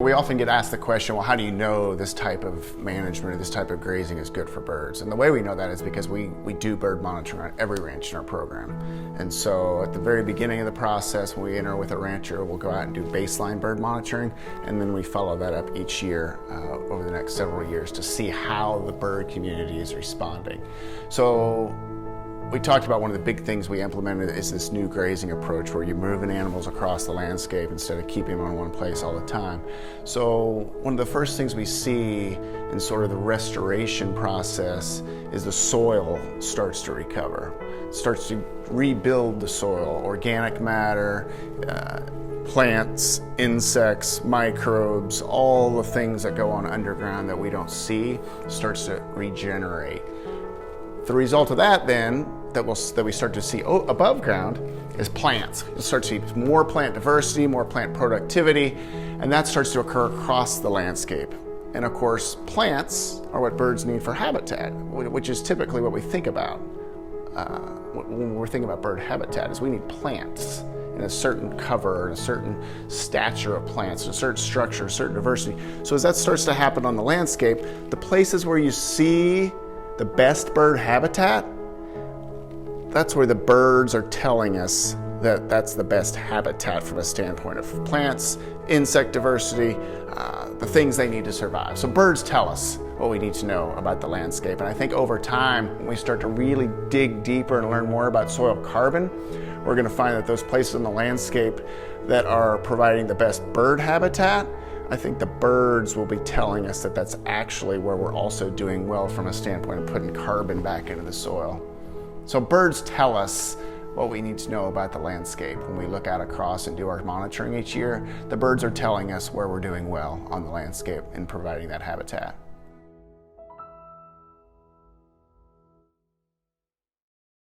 We often get asked the question, well, how do you know this type of management or this type of grazing is good for birds? And the way we know that is because we do bird monitoring on every ranch in our program. And so at the very beginning of the process, when we enter with a rancher, we'll go out and do baseline bird monitoring, and then we follow that up each year over the next several years to see how the bird community is responding. So we talked about one of the big things we implemented is this new grazing approach where you're moving animals across the landscape instead of keeping them in one place all the time. So one of the first things we see in sort of the restoration process is the soil starts to recover. It starts to rebuild the soil, organic matter, plants, insects, microbes, all the things that go on underground that we don't see starts to regenerate. The result of that then, that we start to see above ground, is plants. You'll start to see more plant diversity, more plant productivity, and that starts to occur across the landscape. And of course, plants are what birds need for habitat, which is typically what we think about when we're thinking about bird habitat, is we need plants in a certain cover, a certain stature of plants, a certain structure, a certain diversity. So as that starts to happen on the landscape, the places where you see the best bird habitat, that's where the birds are telling us that that's the best habitat from a standpoint of plants, insect diversity, the things they need to survive. So birds tell us what we need to know about the landscape. And I think over time, when we start to really dig deeper and learn more about soil carbon, we're going to find that those places in the landscape that are providing the best bird habitat, I think the birds will be telling us that that's actually where we're also doing well from a standpoint of putting carbon back into the soil. So birds tell us what we need to know about the landscape. When we look out across and do our monitoring each year, the birds are telling us where we're doing well on the landscape in providing that habitat.